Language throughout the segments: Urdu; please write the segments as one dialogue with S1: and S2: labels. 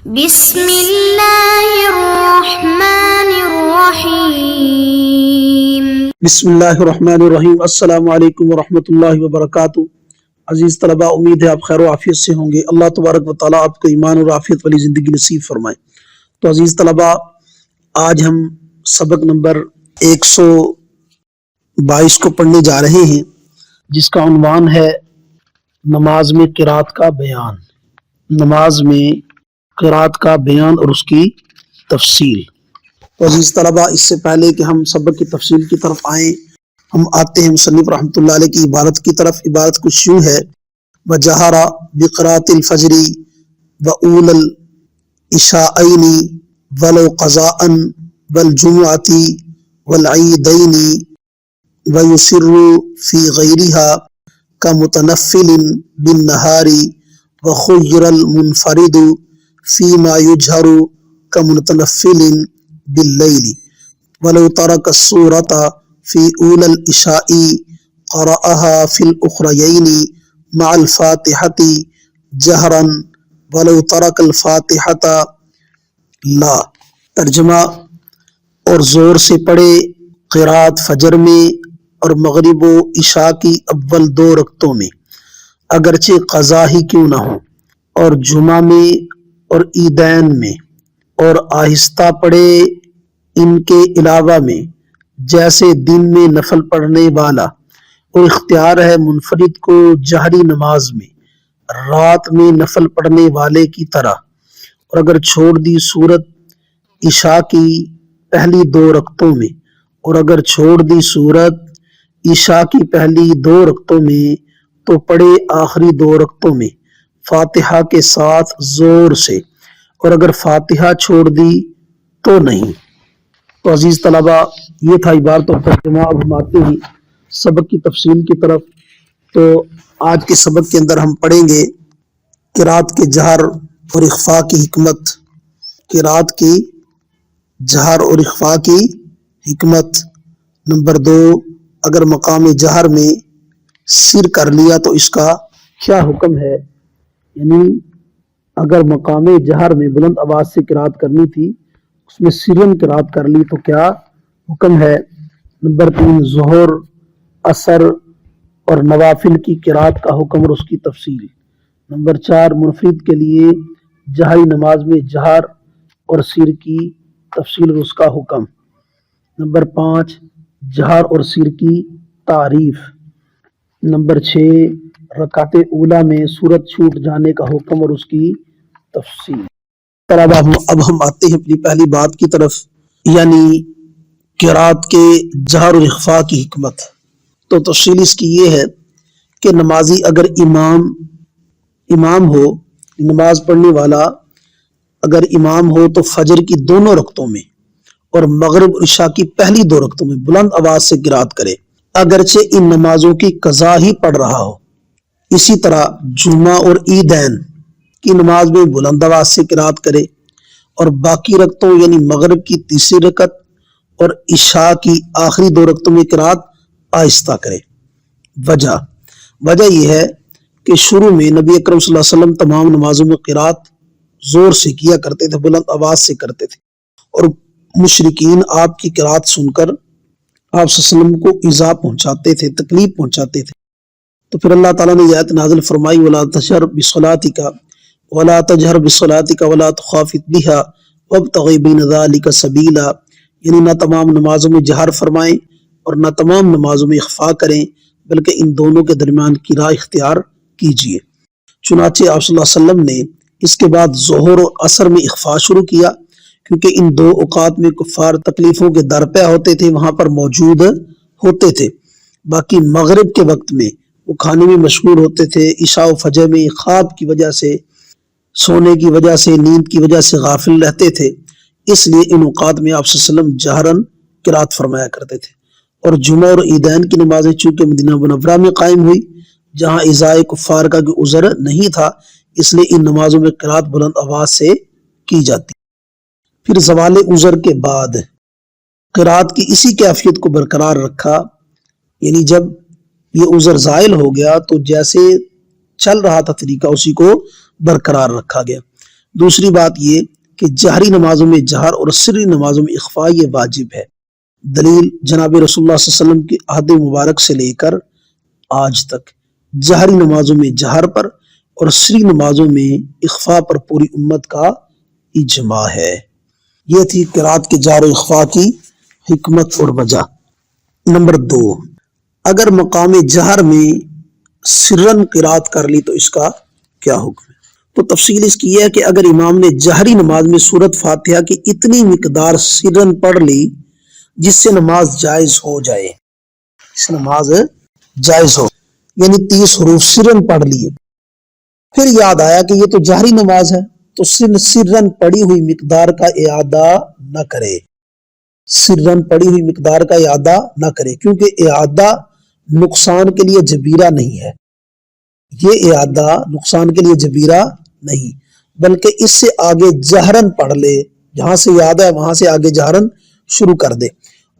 S1: بسم اللہ الرحمن الرحیم۔
S2: بسم اللہ الرحمن الرحیم۔ السلام علیکم ورحمۃ اللہ وبرکاتہ۔ عزیز طلباء، امید ہے آپ خیر و عافیت سے ہوں گے۔ اللہ تبارک و تعالیٰ آپ کو ایمان اور عافیت والی زندگی نصیب فرمائے۔ تو عزیز طلباء، آج ہم سبق نمبر 122 کو پڑھنے جا رہے ہیں، جس کا عنوان ہے نماز میں قرات کا بیان۔ نماز میں قرات کا بیان اور اس کی تفصیل۔ تو عزیز طلباء، اس سے پہلے کہ ہم سبق کی تفصیل کی طرف آئیں، ہم آتے ہیں مصنف رحمۃ اللہ علیہ کی عبارت کی طرف۔ عبارت کچھ یوں ہے: وجہر بقراءۃ الفجر وأول العشاءین ولو قضاء والجمعۃ والعیدین ویسر فی غیرها کمتنفل بالنہار وخیر المنفرد فیما یجہر کمتنفل باللیل ولو ترک السورۃ فی اول العشاء قرأها فی الاخریین مع الفاتحۃ جہرا ولو ترک الفاتحۃ لا۔ ترجمہ: اور زور سے پڑھے قرات فجر میں اور مغرب و عشاء کی اول 2 رکعتوں میں، اگرچہ قضا ہی کیوں نہ ہو، اور جمعہ میں اور عیدین میں، اور آہستہ پڑھے ان کے علاوہ میں، جیسے دن میں نفل پڑھنے والا، اور اختیار ہے منفرد کو جہری نماز میں رات میں نفل پڑھنے والے کی طرح، اور اگر چھوڑ دی صورت عشاء کی پہلی 2 رکعتوں میں، اور اگر چھوڑ دی صورت عشاء کی پہلی 2 رکعتوں میں تو پڑھے آخری 2 رکعتوں میں فاتحہ کے ساتھ زور سے، اور اگر فاتحہ چھوڑ دی تو نہیں۔ تو عزیز طلباء، یہ تھا عبارت اور ترجمہ۔ اب ہم آتے ہیں سبق کی تفصیل کی طرف۔ تو آج کے سبق کے اندر ہم پڑھیں گے قرات کے جہر اور اخفاء کی حکمت۔ قرات کی جہر اور اخفاء کی حکمت۔ نمبر 2، اگر مقام جہر میں سر کر لیا تو اس کا کیا حکم ہے؟ یعنی اگر مقام جہر میں بلند آواز سے قرات کرنی تھی، اس میں سرن قرات کر لی تو کیا حکم ہے؟ نمبر 3، ظہر، عصر اور نوافل کی قرات کا حکم اور اس کی تفصیل۔ نمبر 4، منفرد کے لیے جہری نماز میں جہر اور سر کی تفصیل اور اس کا حکم۔ نمبر 5، جہر اور سر کی تعریف۔ نمبر 6، رکعت اولیٰ میں سورت چھوٹ جانے کا حکم اور اس کی تفصیل۔ اب ہم آتے ہیں اپنی پہلی بات کی طرف، یعنی قرات کے جہر اور اخفاء کی حکمت۔ تو تفصیل اس کی یہ ہے کہ نمازی اگر امام ہو، نماز پڑھنے والا اگر امام ہو تو فجر کی دونوں رکعتوں میں اور مغرب اور عشاء کی پہلی 2 رکعتوں میں بلند آواز سے قرات کرے، اگرچہ ان نمازوں کی قضا ہی پڑھ رہا ہو۔ اسی طرح جمعہ اور عیدین کی نماز میں بلند آواز سے قرات کرے، اور باقی رکعتوں یعنی مغرب کی تیسری رکعت اور عشاء کی آخری 2 رکعتوں میں قرات آہستہ کرے۔ وجہ یہ ہے کہ شروع میں نبی اکرم صلی اللہ علیہ وسلم تمام نمازوں میں قرات زور سے کیا کرتے تھے، بلند آواز سے کرتے تھے، اور مشرکین آپ کی قرات سن کر آپ صلی اللہ علیہ وسلم کو ایذا پہنچاتے تھے، تکلیف پہنچاتے تھے۔ تو پھر اللہ تعالیٰ نے یہ آیت نازل فرمائی: وَلَا تَجْهَرْ بِصَلَاتِكَ وَلَا تَجْهَرْ بِصَلَاتِكَ وَلَا تُخَافِتْ بِهَا وَابْتَغِ بَيْنَ ذَلِكَ سَبِيلًا، یعنی نہ تمام نمازوں میں جہر فرمائیں اور نہ تمام نمازوں میں اخفاء کریں، بلکہ ان دونوں کے درمیان کی راہ اختیار کیجیے۔ چنانچہ آپ صلی اللہ علیہ وسلم نے اس کے بعد ظہر اور عصر میں اخفاء شروع کیا، کیونکہ ان 2 اوقات میں کفار تکلیفوں کے درپے ہوتے تھے، وہاں پر موجود ہوتے تھے۔ باقی مغرب کے وقت میں وہ کھانے میں مشغول ہوتے تھے، عشاء و فجر میں خواب کی وجہ سے، سونے کی وجہ سے، نیند کی وجہ سے غافل رہتے تھے، اس لیے ان اوقات میں آپ صلی اللہ علیہ وسلم جہرن قرات فرمایا کرتے تھے۔ اور جمعہ اور عیدین کی نمازیں چونکہ مدینہ منورہ میں قائم ہوئی، جہاں ایذائے کفار کا کوئی عذر نہیں تھا، اس لیے ان نمازوں میں قرات بلند آواز سے کی جاتی۔ پھر زوال عذر کے بعد قرات کی اسی کیفیت کو برقرار رکھا، یعنی جب یہ عذر زائل ہو گیا تو جیسے چل رہا تھا طریقہ اسی کو برقرار رکھا گیا۔ دوسری بات یہ کہ جہری نمازوں میں جہر اور سری نمازوں میں اخفاء یہ واجب ہے۔ دلیل جناب رسول اللہ صلی اللہ علیہ وسلم کی عہد مبارک سے لے کر آج تک جہری نمازوں میں جہر پر اور سری نمازوں میں اخفاء پر پوری امت کا اجماع ہے۔ یہ تھی قرات کے جہر و اخفاء کی حکمت اور وجہ۔ نمبر 2، اگر مقام جہر میں سرن قرات کر لی تو اس کا کیا حکم ہے؟ تو تفصیل اس کی یہ ہے کہ اگر امام نے جہری نماز میں سورۃ فاتحہ کی اتنی مقدار سرن پڑھ لی جس سے نماز جائز ہو جائے، اس نماز جائز ہو، یعنی 30 حروف سرن پڑھ لیے، پھر یاد آیا کہ یہ تو جہری نماز ہے تو سرن پڑھی ہوئی مقدار کا اعادہ نہ کرے، سرن پڑھی ہوئی مقدار کا اعادہ نہ کرے، کیونکہ اعادہ نقصان کے لیے جبیرہ نہیں ہے، یہ اعادہ نقصان کے لیے جبیرہ نہیں، بلکہ اس سے آگے جہرن پڑھ لے، جہاں سے یاد ہے وہاں سے آگے جہرن شروع کر دے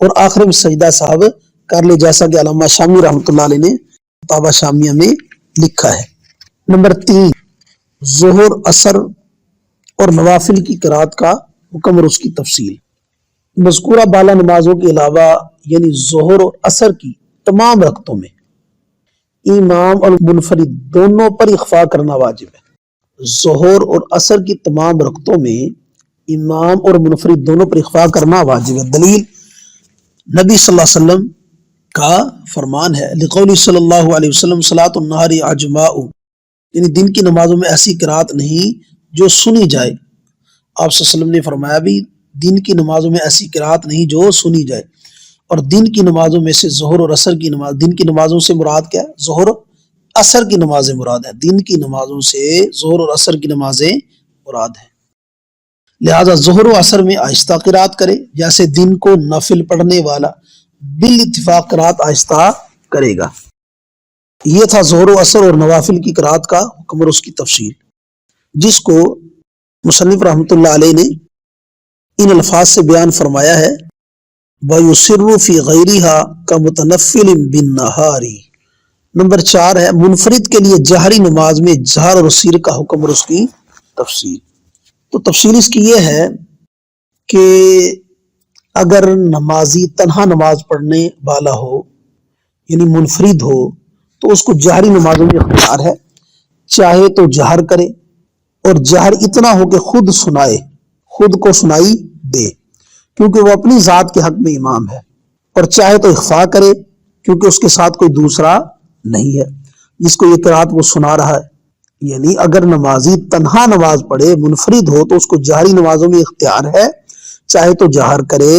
S2: اور آخر میں سجدہ صاحب کر لے، جیسا کہ علامہ شامی رحمۃ اللہ علیہ نے فتاوی شامیہ میں لکھا ہے۔ نمبر 3، ظہر، عصر اور نوافل کی قرات کا حکم اور اس کی تفصیل۔ مذکورہ بالا نمازوں کے علاوہ یعنی ظہر اور عصر کی تمام رکعتوں میں امام اور منفرد دونوں پر اخفاء کرنا واجب ہے۔ ظہر اور عصر کی تمام رکعتوں میں امام اور منفرد دونوں پر اخفاء کرنا واجب ہے۔ دلیل نبی صلی اللہ علیہ وسلم کا فرمان ہے، لقول صلی اللہ علیہ وسلم صلاۃ النہار عجماء، یعنی دن کی نمازوں میں ایسی قرات نہیں جو سنی جائے۔ آپ صلی اللہ علیہ وسلم نے فرمایا بھی دن کی نمازوں میں ایسی قرات نہیں جو سنی جائے، اور دن کی نمازوں میں سے ظہر اور عصر کی نماز، دن کی نمازوں سے مراد کیا ہے؟ ظہر عصر کی نمازیں مراد ہے، دن کی نمازوں سے ظہر اور عصر کی نمازیں مراد ہے۔ لہذا ظہر و عصر میں آہستہ قرات کرے، جیسے دن کو نفل پڑھنے والا بالاتفاق قرات آہستہ کرے گا۔ یہ تھا ظہر و عصر اور نوافل کی قرات کا حکم اور اس کی تفصیل، جس کو مصنف رحمۃ اللہ علیہ نے ان الفاظ سے بیان فرمایا ہے، وَيُسِرُّ فِي غَيْرِهَا كَمُتَنَفِّلٍ بِالنَّهَارِ۔ نمبر 4 ہے منفرد کے لیے جہری نماز میں جہر اور سیر کا حکم اور اس کی تفصیل۔ تو تفصیل اس کی یہ ہے کہ اگر نمازی تنہا نماز پڑھنے والا ہو یعنی منفرد ہو تو اس کو جہری نمازوں میں اختیار ہے، چاہے تو جہر کرے اور جہر اتنا ہو کہ خود سنائے، خود کو سنائی دے کیونکہ وہ اپنی ذات کے حق میں امام ہے، اور چاہے تو اخفاء کرے کیونکہ اس کے ساتھ کوئی دوسرا نہیں ہے جس کو یہ قرات وہ سنا رہا ہے۔ یعنی اگر نمازی تنہا نماز پڑھے منفرد ہو تو اس کو جہری نمازوں میں اختیار ہے، چاہے تو جہر کرے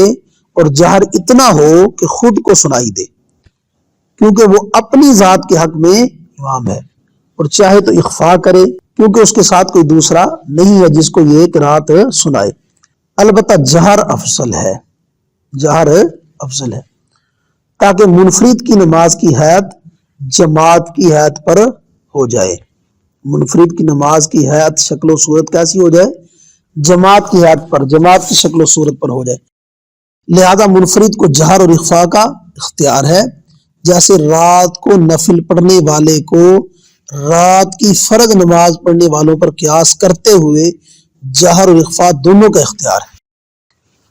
S2: اور جہر اتنا ہو کہ خود کو سنائی دے کیونکہ وہ اپنی ذات کے حق میں امام ہے، اور چاہے تو اخفاء کرے کیونکہ اس کے ساتھ کوئی دوسرا نہیں ہے جس کو یہ قرات سنائے۔ البتہ جہر افضل ہے، جہر افضل ہے تاکہ منفرد کی نماز کی حیت جماعت کی حیت پر ہو جائے، منفرد کی نماز کی حیت شکل و صورت کیسی ہو جائے؟ جماعت کی حیت پر، جماعت کی شکل و صورت پر ہو جائے۔ لہذا منفرد کو جہر اور اخفاء کا اختیار ہے، جیسے رات کو نفل پڑھنے والے کو رات کی فرض نماز پڑھنے والوں پر قیاس کرتے ہوئے جہر اور اخفاء دونوں کا اختیار ہے۔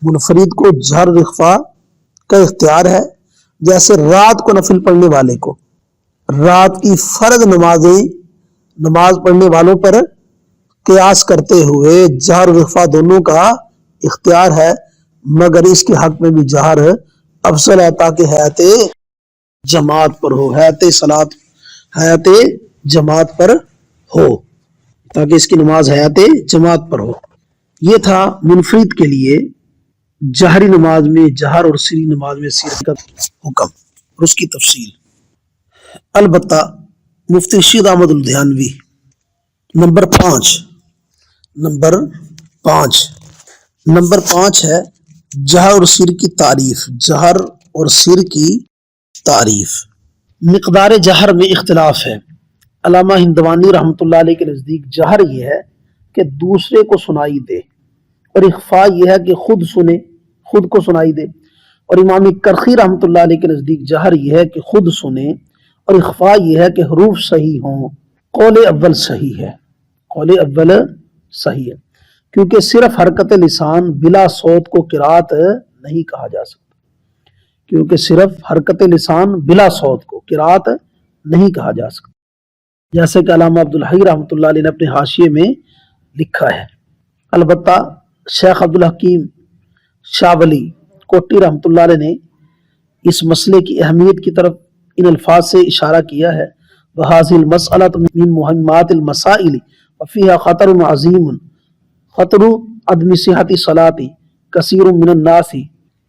S2: منفرد کو جہر اور اخفاء کا اختیار ہے، جیسے رات کو نفل پڑھنے والے کو رات کی فرض نماز پڑھنے والوں پر قیاس کرتے ہوئے جہر و اخفاء دونوں کا اختیار ہے، مگر اس کے حق میں بھی جہر افضل ہے تاکہ حیات جماعت پر ہو، حیات جماعت پر ہو، تاکہ اس کی نماز حیات جماعت پر ہو۔ یہ تھا منفرد کے لیے جہری نماز میں جہر اور سری نماز میں سیر کا حکم اور اس کی تفصیل۔ البتہ مفتی رشید احمد الدھیانوی نمبر 5 ہے جہر اور سیر کی تعریف۔ جہر اور سیر کی تعریف، مقدار جہر میں اختلاف ہے۔ علامہ ہندوانی رحمۃ اللہ علیہ کے نزدیک جہر یہ ہے کہ دوسرے کو سنائی دے، اور اخفاء یہ ہے کہ خود سنے، خود کو سنائی دے، اور امام کرخی رحمۃ اللہ علیہ کے نزدیک جہر یہ ہے کہ خود سنے، اور اخفاء یہ ہے کہ حروف صحیح ہوں۔ قول اول صحیح ہے، قول اول صحیح ہے۔ کیونکہ صرف حرکت لسان بلا صوت کو قرات نہیں کہا جا سکتا، کیونکہ صرف حرکت لسان بلا صوت کو قرات نہیں کہا جا سکتا، جیسے کہ علامہ عبدالحی رحمۃ اللہ علیہ نے اپنے حاشیے میں لکھا ہے۔ البتہ شیخ عبدالحکیم شاہ ولی کوٹی رحمۃ اللہ علیہ نے اس مسئلے کی اہمیت کی طرف ان الفاظ سے اشارہ کیا ہے، وَهَذِهِ الْمَسْأَلَةُ مِن مُهِمَّاتِ الْمَسَائِلِ وَفِيهَا خَطَرٌ عَظِيمٌ خطر عدم صحت صلاتی کثیر من الناس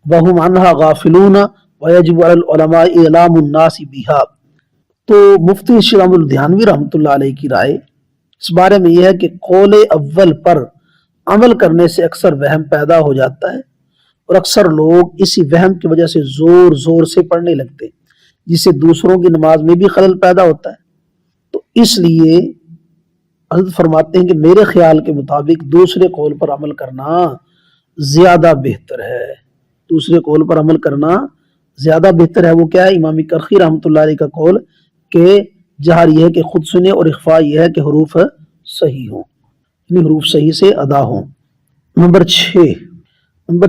S2: وهم عنها غافلون ویجب علی العلماء اعلام الناس بها۔ تو مفتی شیخ احمد الدھیانوی رحمۃ اللہ علیہ کی رائے اس بارے میں یہ ہے کہ قول اول پر عمل کرنے سے اکثر وہم پیدا ہو جاتا ہے، اور اکثر لوگ اسی وہم کی وجہ سے زور زور سے پڑھنے لگتے ہیں، جس سے دوسروں کی نماز میں بھی خلل پیدا ہوتا ہے۔ تو اس لیے حضرت فرماتے ہیں کہ میرے خیال کے مطابق دوسرے قول پر عمل کرنا زیادہ بہتر ہے، دوسرے قول پر عمل کرنا زیادہ بہتر ہے۔ وہ کیا ہے؟ امام کرخی رحمۃ اللہ علیہ کا قول کہ جہر یہ ہے کہ خود سنے، اور اخفاء یہ ہے کہ حروف صحیح ہوں، یعنی حروف صحیح سے ادا ہوں۔ نمبر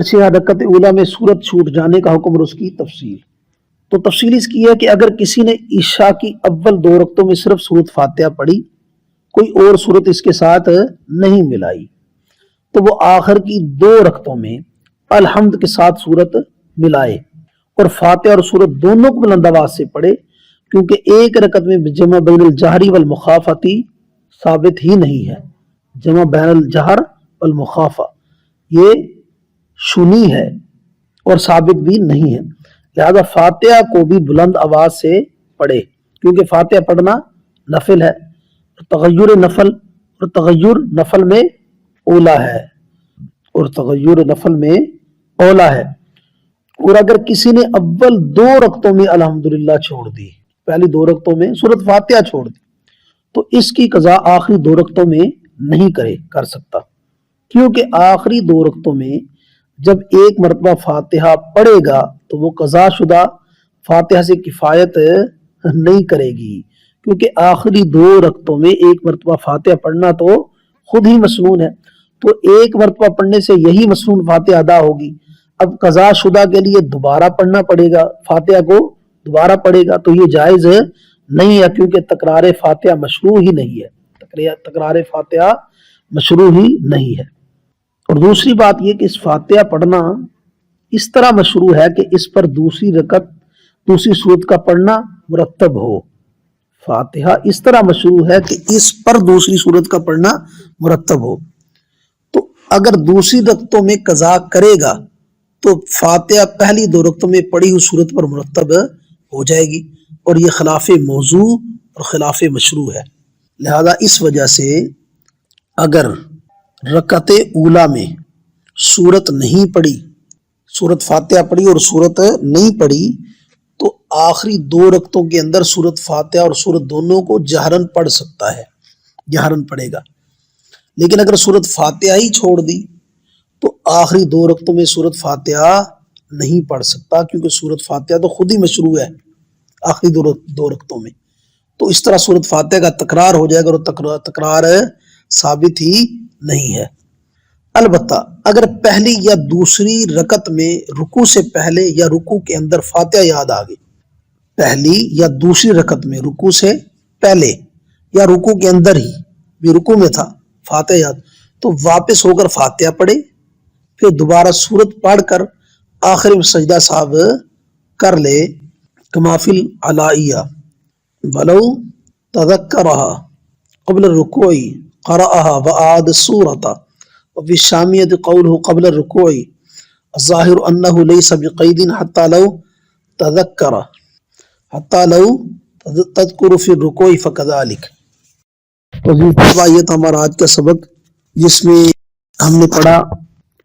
S2: 6 رکعت اولا میں سورت چھوٹ جانے کا حکم اور اس کی تفصیل۔ تو تفصیل اس کی ہے کہ اگر کسی نے عشاء کی اول 2 رکعتوں میں صرف سورت فاتحہ پڑھی، کوئی اور صورت اس کے ساتھ نہیں ملائی، تو وہ آخر کی 2 رکعتوں میں الحمد کے ساتھ صورت ملائے اور فاتحہ اور صورت دونوں کو بلند آواز سے پڑھے، کیونکہ ایک رکعت میں جمع بین الجہری والمخافتی ثابت ہی نہیں ہے۔ جمع بین الجہر والمخافہ یہ شنی ہے اور ثابت بھی نہیں ہے، لہذا فاتحہ کو بھی بلند آواز سے پڑھے، کیونکہ فاتحہ پڑھنا نفل ہے، تغیر نفل میں اولا ہے، اور اگر کسی نے اول 2 رکعتوں میں الحمدللہ چھوڑ دی، پہلی 2 رکعتوں میں سورت فاتحہ چھوڑ دی، تو اس کی قضا آخری 2 رکعتوں میں نہیں کر سکتا، کیونکہ آخری 2 رکعتوں میں جب ایک مرتبہ فاتحہ پڑھے گا تو وہ قضا شدہ فاتحہ سے کفایت نہیں کرے گی، کیونکہ آخری 2 رکعتوں میں ایک مرتبہ فاتحہ پڑھنا تو خود ہی مسنون ہے، تو ایک مرتبہ پڑھنے سے یہی مسنون فاتحہ ادا ہوگی۔ اب قضا شدہ کے لیے دوبارہ پڑھنا پڑے گا، فاتحہ کو دوبارہ پڑھے گا، تو یہ جائز نہیں ہے، کیونکہ تکرار فاتحہ مشروع ہی نہیں ہے، تکرار فاتحہ مشروع ہی نہیں ہے۔ اور دوسری بات یہ کہ اس فاتحہ پڑھنا اس طرح مشروع ہے کہ اس پر دوسری صورت کا پڑھنا مرتب ہو۔ فاتحہ اس طرح مشروع ہے کہ اس پر دوسری صورت کا پڑھنا مرتب ہو، تو اگر دوسری رکعتوں میں قضا کرے گا تو فاتحہ پہلی 2 رکعتوں میں پڑھی ہوئی صورت پر مرتب ہو جائے گی، اور یہ خلاف موضوع اور خلاف مشروع ہے۔ لہذا اس وجہ سے اگر رکعت اولا میں سورت نہیں پڑھی، سورت فاتحہ پڑھی اور سورت نہیں پڑھی، تو آخری 2 رکعتوں کے اندر سورت فاتحہ اور سورت دونوں کو جہرن پڑھ سکتا ہے، جہرن پڑھے گا۔ لیکن اگر سورت فاتحہ ہی چھوڑ دی تو آخری 2 رکعتوں میں سورت فاتحہ نہیں پڑھ سکتا، کیونکہ سورت فاتحہ تو خود ہی مشروع ہے آخری 2 رکعتوں میں، تو اس طرح سورت فاتحہ کا تکرار ہو جائے گا، اور تکرار ثابت ہی نہیں ہے۔ البتہ اگر پہلی یا دوسری رکعت میں رکوع سے پہلے یا رکوع کے اندر فاتحہ یاد آ گئی، پہلی یا دوسری رکعت میں رکوع سے پہلے یا رکوع کے اندر ہی بھی رکوع میں تھا فاتحہ یاد، تو واپس ہو کر فاتحہ پڑھے، پھر دوبارہ سورت پڑھ کر آخر میں سجدہ صاحب کر لے، کما فی العلائیہ ولو تذکرها قبل الرکوع قرأها وعاد السورة وفي الشامية قوله قبل الركوع الظاهر أنه ليس بقيد حتى لو تذكر في الركوع فكذلك۔ یہ تھا ہمارا آج کا سبق، جس میں ہم نے پڑھا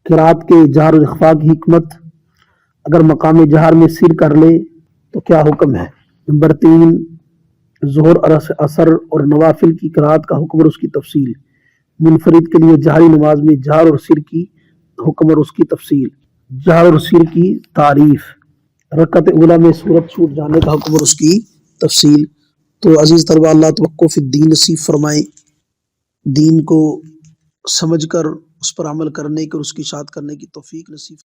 S2: قرات کے جہر و اخفاء کی حکمت، اگر مقام جہر میں سر کر لے تو کیا حکم ہے۔ نمبر 3 ظہر اثر اور نوافل کی قرات کا حکم اور اس کی تفصیل۔ منفرد کے لیے جہری نماز میں جہر اور سر کی حکم اور اس کی تفصیل، جہر اور سر کی تعریف، رکعت اولا میں سورت چھوٹ جانے کا حکم اور اس کی تفصیل۔ تو عزیز طلبہ، اللہ توقع فی الدین نصیب فرمائے، دین کو سمجھ کر اس پر عمل کرنے کی اور اس کی اشاعت کرنے کی توفیق نصیب